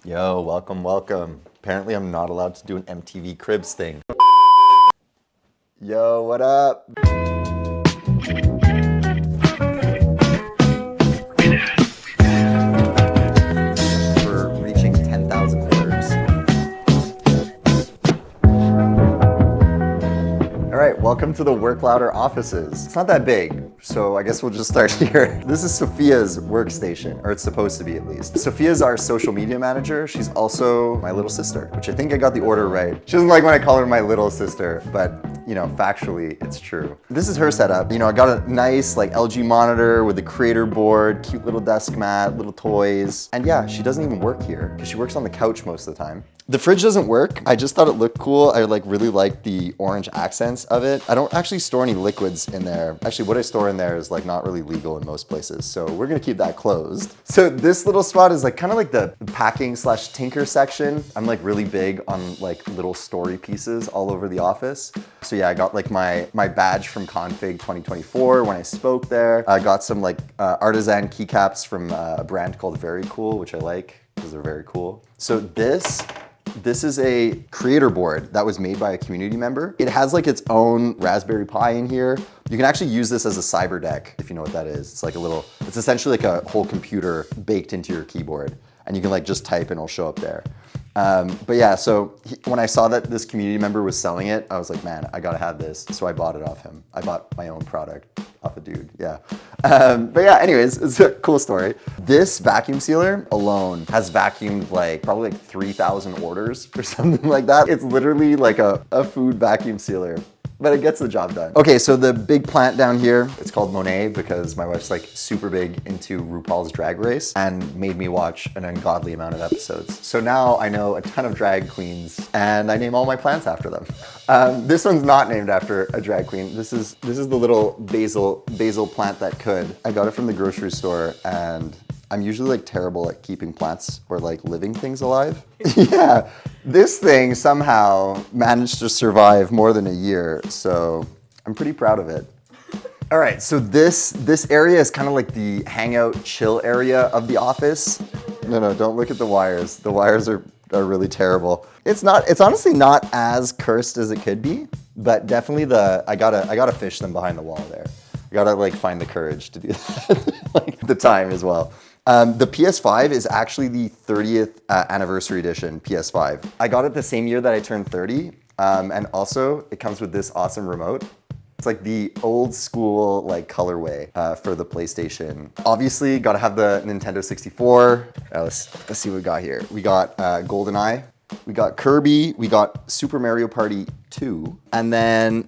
Yo, welcome, welcome. Apparently I'm not allowed to do an MTV Cribs thing. Yo, what up? For reaching 10,000 orders. All right, welcome to the Work Louder offices. It's not that big, so I guess we'll just start here. This is Sophia's workstation, or it's supposed to be at least. Sophia's our social media manager. She's also my little sister, which I think I got the order right. She doesn't like when I call her my little sister, but you know, factually, it's true. This is her setup. You know, I got a nice like LG monitor with a creator board, cute little desk mat, little toys. And yeah, she doesn't even work here because she works on the couch most of the time. The fridge doesn't work. I just thought it looked cool. I like really like the orange accents of it. I don't actually store any liquids in there. Actually, what I store in there is like not really legal in most places. So we're gonna keep that closed. So this little spot is like kind of like the packing slash tinker section. I'm like really big on like little story pieces all over the office. So yeah, I got like my badge from Config 2024 when I spoke there. I got some like artisan keycaps from a brand called Very Cool, which I like because they're very cool. So this is a creator board that was made by a community member. It has like its own Raspberry Pi in here. You can actually use this as a cyber deck, if you know what that is. It's like it's essentially like a whole computer baked into your keyboard. And you can like just type and it'll show up there. But yeah, so when I saw that this community member was selling it, I was like, man, I gotta have this. So I bought it off him. I bought my own product off a dude, yeah. But yeah, anyways, it's a cool story. This vacuum sealer alone has vacuumed like probably like 3,000 orders or something like that. It's literally like a food vacuum sealer, but it gets the job done. Okay, so the big plant down here, it's called Monet because my wife's like super big into RuPaul's Drag Race and made me watch an ungodly amount of episodes. So now I know a ton of drag queens and I name all my plants after them. This one's not named after a drag queen. This is the little basil plant that could. I got it from the grocery store and I'm usually like terrible at keeping plants or like living things alive. Yeah, this thing somehow managed to survive more than a year, so I'm pretty proud of it. All right, so this area is kind of like the hangout chill area of the office. No, don't look at the wires. The wires are really terrible. It's honestly not as cursed as it could be, but definitely I gotta fish them behind the wall there. I gotta like find the courage to do that, like the time as well. The PS5 is actually the 30th anniversary edition PS5. I got it the same year that I turned 30, and also it comes with this awesome remote. It's like the old school like colorway for the PlayStation. Obviously, gotta have the Nintendo 64. Let's see what we got here. We got GoldenEye, we got Kirby, we got Super Mario Party 2, and then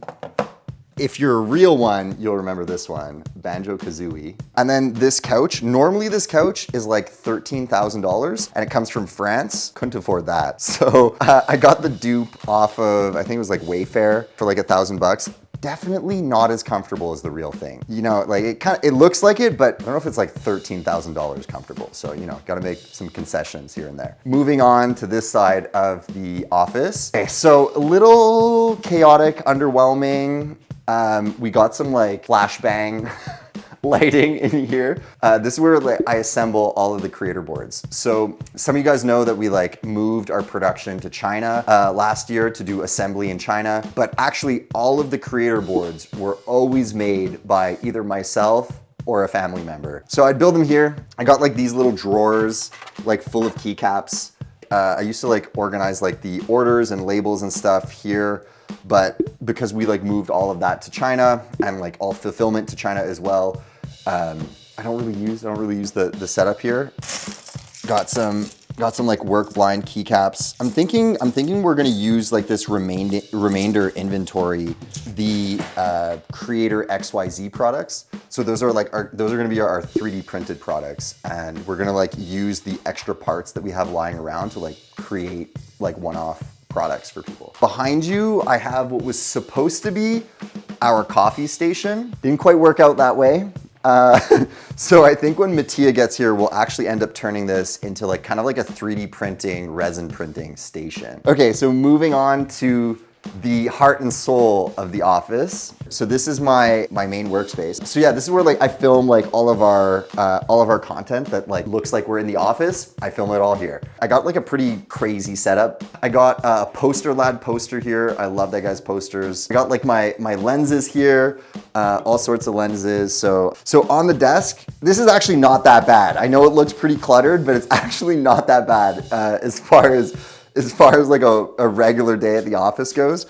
if you're a real one, you'll remember this one, Banjo-Kazooie. And then this couch, normally this couch is like $13,000 and it comes from France. Couldn't afford that. So I got the dupe off of, I think it was like Wayfair for like $1,000. Definitely not as comfortable as the real thing. You know, like it looks like it, but I don't know if it's like $13,000 comfortable. So, you know, gotta make some concessions here and there. Moving on to this side of the office. Okay, so a little chaotic, underwhelming. We got some like flashbang lighting in here. This is where like, I assemble all of the creator boards. So some of you guys know that we like moved our production to China last year to do assembly in China, but actually all of the creator boards were always made by either myself or a family member. So I'd build them here. I got like these little drawers like full of keycaps. I used to like organize like the orders and labels and stuff here. But because we like moved all of that to China and like all fulfillment to China as well, I don't really use the setup here. Got some like work blind keycaps. I'm thinking we're gonna use like this remainder inventory, the Creator XYZ products. So those are gonna be our 3D printed products, and we're gonna like use the extra parts that we have lying around to like create like one-off products for people. Behind you, I have what was supposed to be our coffee station. Didn't quite work out that way. So I think when Mattia gets here, we'll actually end up turning this into like kind of like a 3D printing, resin printing station. Okay, so moving on to the heart and soul of the office. So this is my main workspace. So yeah, this is where like I film like all of our content that like looks like we're in the office. I film it all here. I got like a pretty crazy setup. I got a Poster Lad poster here. I love that guy's posters. I got like my lenses here, all sorts of lenses. So on the desk, this is actually not that bad. I know it looks pretty cluttered, but it's actually not that bad as far as like a regular day at the office goes.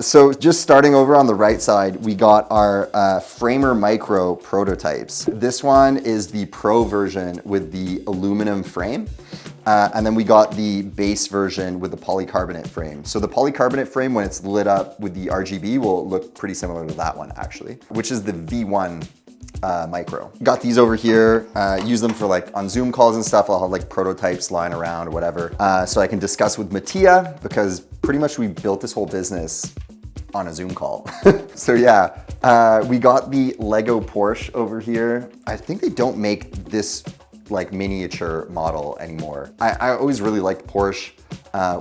So just starting over on the right side, we got our Framer Micro prototypes. This one is the Pro version with the aluminum frame. And then we got the base version with the polycarbonate frame. So the polycarbonate frame, when it's lit up with the RGB, will look pretty similar to that one actually, which is the V1 Micro. Got these over here, use them for like on Zoom calls and stuff. I'll have like prototypes lying around or whatever. So I can discuss with Mattia, because pretty much we built this whole business on a Zoom call. So yeah, we got the Lego Porsche over here. I think they don't make this like miniature model anymore. I always really liked Porsche.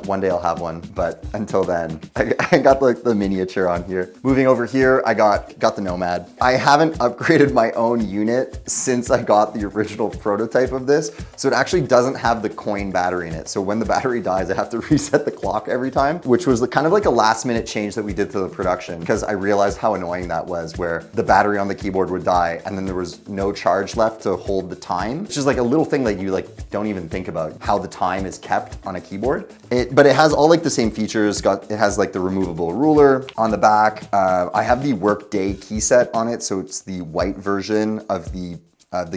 One day I'll have one, but until then, I got like the miniature on here. Moving over here, I got the Nomad. I haven't upgraded my own unit since I got the original prototype of this, so it actually doesn't have the coin battery in it. So when the battery dies, I have to reset the clock every time, which was kind of like a last minute change that we did to the production, because I realized how annoying that was, where the battery on the keyboard would die and then there was no charge left to hold the time, which is like a little thing that you like don't even think about, how the time is kept on a keyboard. But it has all like the same features. It has like the removable ruler on the back. I have the Workday key set on it, so it's the white version of the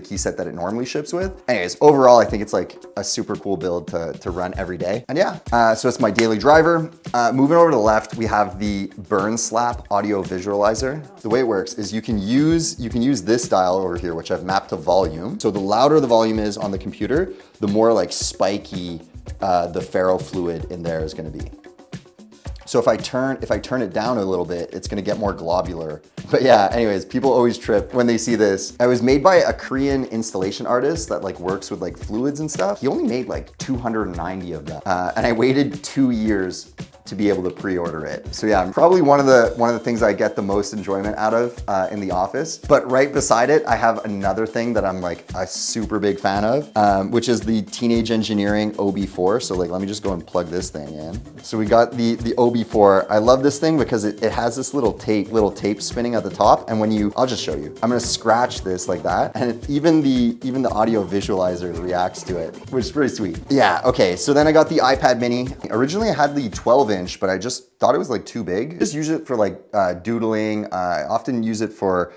key set that it normally ships with. Anyways, overall, I think it's like a super cool build to run every day. And yeah, so it's my daily driver. Moving over to the left, we have the Burn Slap audio visualizer. The way it works is you can use this dial over here, which I've mapped to volume. So the louder the volume is on the computer, the more like spiky the ferrofluid in there is going to be. So if I turn it down a little bit, it's gonna get more globular. But yeah, anyways, people always trip when they see this. It was made by a Korean installation artist that like works with like fluids and stuff. He only made like 290 of them. And I waited 2 years to be able to pre-order it. So yeah, probably one of the things I get the most enjoyment out of in the office. But right beside it, I have another thing that I'm like a super big fan of, which is the Teenage Engineering OB4. So like, let me just go and plug this thing in. So we got the OB4. I love this thing because it has this little tape spinning at the top. And when I'll just show you. I'm gonna scratch this like that. And even the audio visualizer reacts to it, which is pretty sweet. Yeah, okay, so then I got the iPad mini. Originally I had the 12-inch, but I just thought it was like too big. Just use it for like doodling. I often use it for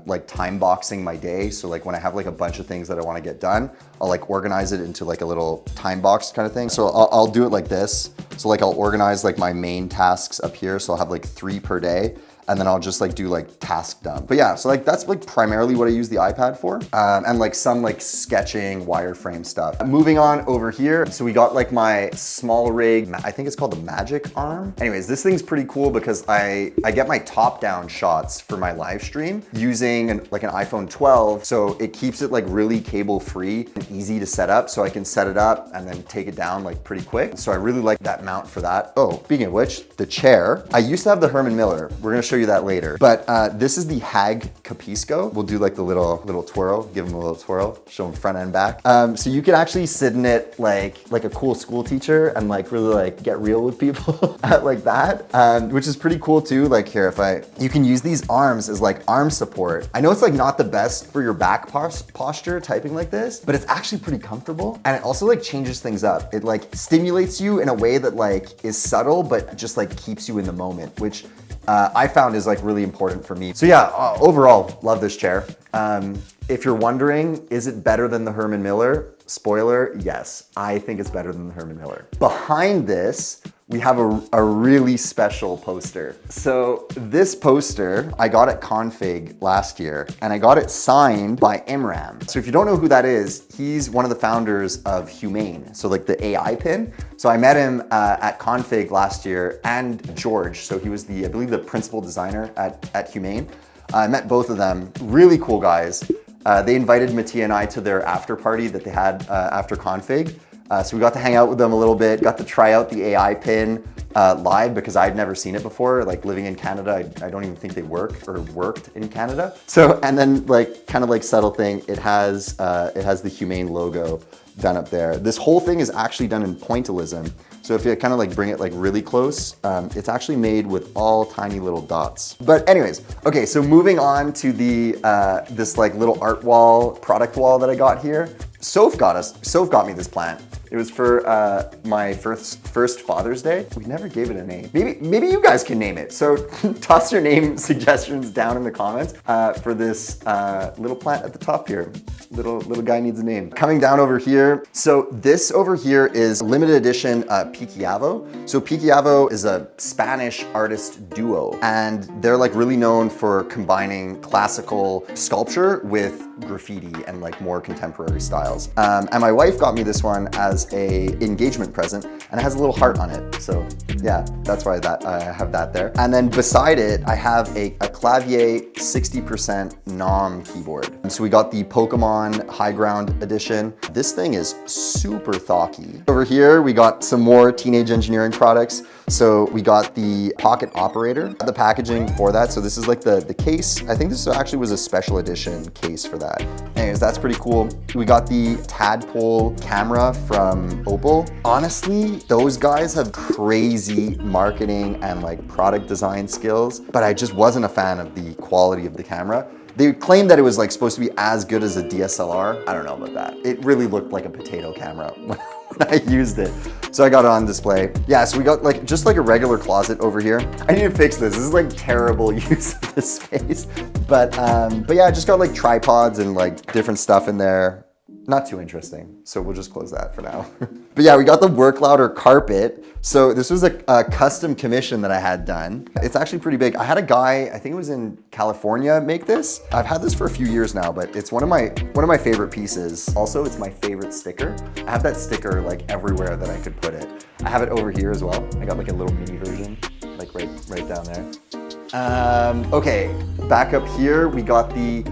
like time boxing my day. So like when I have like a bunch of things that I want to get done, I'll like organize it into like a little time box kind of thing. So I'll do it like this. So like I'll organize like my main tasks up here. So I'll have like 3 per day. And then I'll just like do like task dump. But yeah, so like that's like primarily what I use the iPad for. And like some like sketching wireframe stuff. Moving on over here. So we got like my small rig, I think it's called the Magic Arm. Anyways, this thing's pretty cool because I get my top down shots for my live stream using like an iPhone 12. So it keeps it like really cable free and easy to set up. So I can set it up and then take it down like pretty quick. So I really like that mount for that. Oh, speaking of which, the chair. I used to have the Herman Miller. We're gonna show you that later. But this is the Hag Capisco. We'll do like the little twirl, give them a little twirl, show them front and back. So you can actually sit in it like a cool school teacher and like really like get real with people like that, which is pretty cool too. Like here, you can use these arms as like arm support. I know it's like not the best for your back posture typing like this, but it's actually pretty comfortable. And it also like changes things up. It like stimulates you in a way that like is subtle, but just like keeps you in the moment, which I found is like really important for me. So yeah, overall, love this chair. If you're wondering, is it better than the Herman Miller? Spoiler, yes, I think it's better than the Herman Miller. Behind this, we have a really special poster. So this poster, I got at Config last year, and I got it signed by Imran. So if you don't know who that is, he's one of the founders of Humane, so like the AI pin. So I met him at Config last year, and George, so he was I believe the principal designer at Humane. I met both of them, really cool guys. They invited Mattia and I to their after party that they had after Config. So we got to hang out with them a little bit, got to try out the AI pin. live because I'd never seen it before. Like living in Canada, I don't even think they work or worked in Canada. So, and then like kind of like subtle thing, it has the Humane logo done up there. This whole thing is actually done in pointillism. So if you kind of like bring it like really close, it's actually made with all tiny little dots. But anyways, okay, so moving on to the this like little art wall, product wall that I got here. Soph got me this plant. It was for my first Father's Day. We never gave it a name. Maybe you guys can name it. So toss your name suggestions down in the comments for this little plant at the top here. Little guy needs a name. Coming down over here. So this over here is limited edition Piquiavo. So Piquiavo is a Spanish artist duo, and they're like really known for combining classical sculpture with graffiti and like more contemporary styles. And my wife got me this one as a engagement present, and it has a little heart on it. So yeah, that's why I have that there. And then beside it, I have a Clavier 60% Nom keyboard. So we got the Pokemon High Ground edition. This thing is super thocky. Over here, we got some more teenage engineering products. So we got the pocket operator, the packaging for that. So this is like the case. I think this actually was a special edition case for that. Anyways, that's pretty cool. We got the Tadpole camera from Opal. Honestly, those guys have crazy marketing and like product design skills, but I just wasn't a fan of the quality of the camera. They claimed that it was like supposed to be as good as a DSLR. I don't know about that. It really looked like a potato camera when I used it. So I got it on display. Yeah, so we got like just like a regular closet over here. I need to fix this. This is like terrible use of this space. But yeah, I just got like tripods and like different stuff in there. Not too interesting, so we'll just close that for now. But yeah, we got the Work Louder carpet. So this was a custom commission that I had done. It's actually pretty big. I had a guy, I think it was in California, make this. I've had this for a few years now, but it's one of my favorite pieces. Also, it's my favorite sticker. I have that sticker like everywhere that I could put it. I have it over here as well. I got like a little mini version, like right down there. Okay, back up here, we got the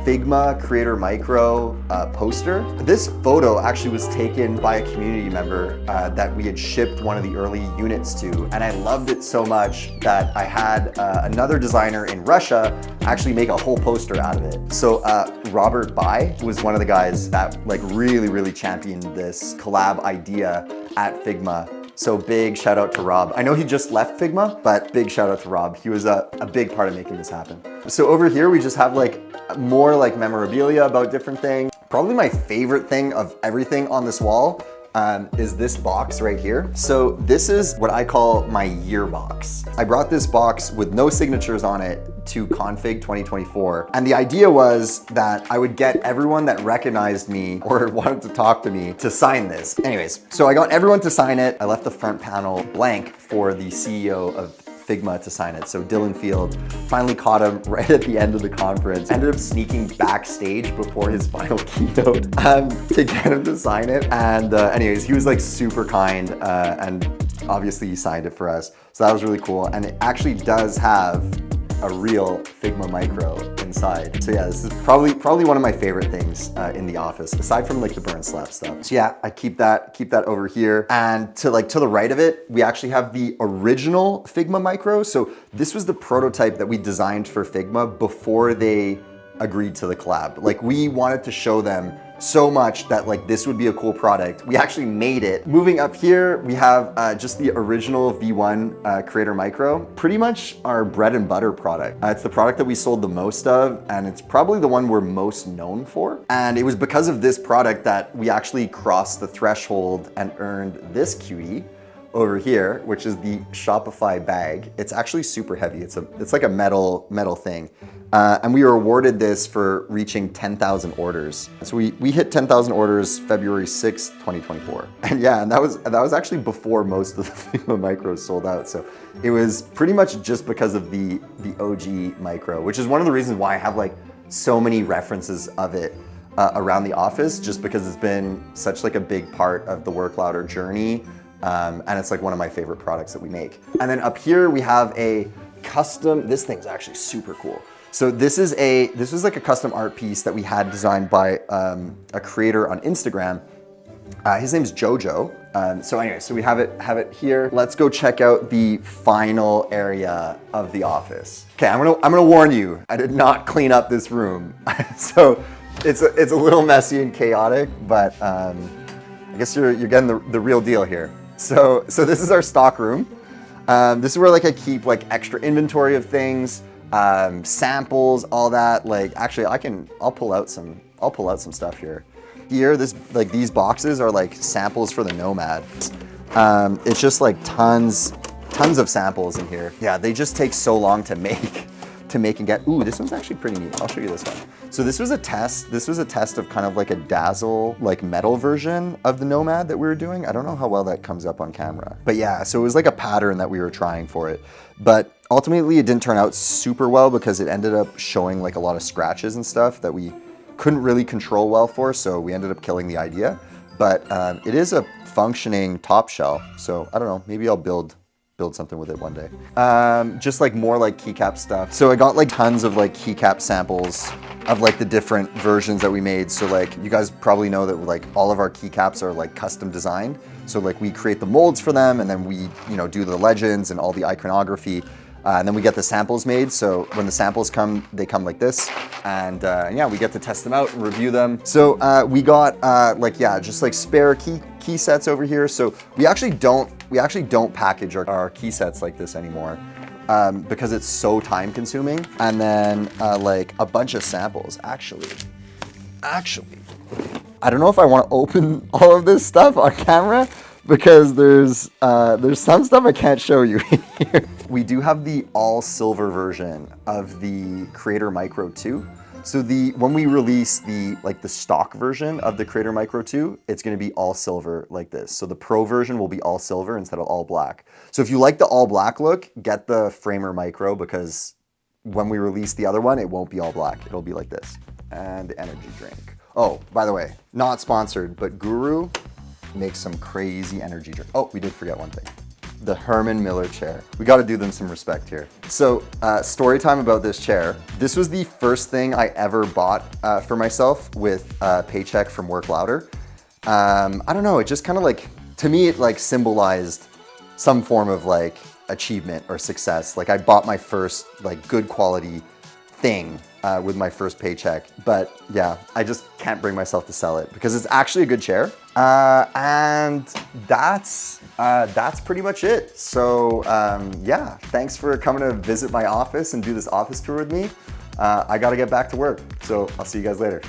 Figma Creator Micro poster. This photo actually was taken by a community member that we had shipped one of the early units to, and I loved it so much that I had another designer in Russia actually make a whole poster out of it. So Robert Bai was one of the guys that like really championed this collab idea at Figma. So big shout out to Rob. I know he just left Figma, but big shout out to Rob. He was a big part of making this happen. So over here, we just have like more like memorabilia about different things. Probably my favorite thing of everything on this wall is this box right here. So this is what I call my year box. I brought this box with no signatures on it to Config 2024. And the idea was that I would get everyone that recognized me or wanted to talk to me to sign this. Anyways, so I got everyone to sign it. I left the front panel blank for the CEO of Figma to sign it. So Dylan Field, finally caught him right at the end of the conference. Ended up sneaking backstage before his final keynote to get him to sign it. And anyways, he was like super kind and obviously he signed it for us. So that was really cool. And it actually does have a real Figma Micro inside. So yeah, this is probably one of my favorite things in the office, aside from like the burn slap stuff. So yeah, I keep that over here. And to the right of it, we actually have the original Figma Micro. So this was the prototype that we designed for Figma before they agreed to the collab. Like we wanted to show them so much that like this would be a cool product. We actually made it. Moving up here, we have just the original V1 Creator Micro. Pretty much our bread and butter product. It's the product that we sold the most of, and it's probably the one we're most known for. And it was because of this product that we actually crossed the threshold and earned this cutie over here, which is the Shopify bag. It's actually super heavy. It's like a metal thing. And we were awarded this for reaching 10,000 orders. So we hit 10,000 orders February 6th, 2024. And yeah, and that was actually before most of the Figma Micros sold out. So it was pretty much just because of the OG Micro, which is one of the reasons why I have like so many references of it around the office, just because it's been such like a big part of the Work Louder journey. And it's like one of my favorite products that we make. And then up here we have a custom, this thing's actually super cool. So this was like a custom art piece that we had designed by a creator on Instagram. His name's Jojo. So anyway, so we have it here. Let's go check out the final area of the office. Okay, I'm gonna warn you, I did not clean up this room. So it's a little messy and chaotic, but I guess you're getting the real deal here. So this is our stock room. This is where like I keep like extra inventory of things, samples, all that. Like actually I'll pull out some stuff here. Here, these boxes are like samples for the Nomad. It's just like tons of samples in here. Yeah, they just take so long to make and get. Ooh, this one's actually pretty neat. I'll show you this one. So this was a test. This was a test of kind of like a dazzle, like metal version of the Nomad that we were doing. I don't know how well that comes up on camera, but yeah, so it was like a pattern that we were trying for it. But ultimately it didn't turn out super well because it ended up showing like a lot of scratches and stuff that we couldn't really control well for, so we ended up killing the idea. But it is a functioning top shell, so I don't know, maybe I'll build something with it one day. Just like more like keycap stuff. So I got like tons of like keycap samples of like the different versions that we made. So like you guys probably know that like all of our keycaps are like custom designed. So like we create the molds for them and then we do the legends and all the iconography. And then we get the samples made. So when the samples come, they come like this. And yeah, we get to test them out and review them. So we got just like spare key sets over here. So we actually don't package our key sets like this anymore because it's so time consuming. And then like a bunch of samples, actually, I don't know if I want to open all of this stuff on camera because there's some stuff I can't show you here. We do have the all silver version of the Creator Micro 2. So when we release the stock version of the Creator Micro 2, it's gonna be all silver like this. So the Pro version will be all silver instead of all black. So if you like the all black look, get the Framer Micro because when we release the other one, it won't be all black. It'll be like this. And the energy drink. Oh, by the way, not sponsored, but Guru makes some crazy energy drink. Oh, we did forget one thing. The Herman Miller chair. We got to do them some respect here. So story time about this chair. This was the first thing I ever bought for myself with a paycheck from Work Louder. I don't know, it just kind of like, to me, it like symbolized some form of like achievement or success. Like I bought my first like good quality thing with my first paycheck. But yeah, I just can't bring myself to sell it because it's actually a good chair. And that's pretty much it. So yeah, thanks for coming to visit my office and do this office tour with me. I gotta get back to work. So I'll see you guys later.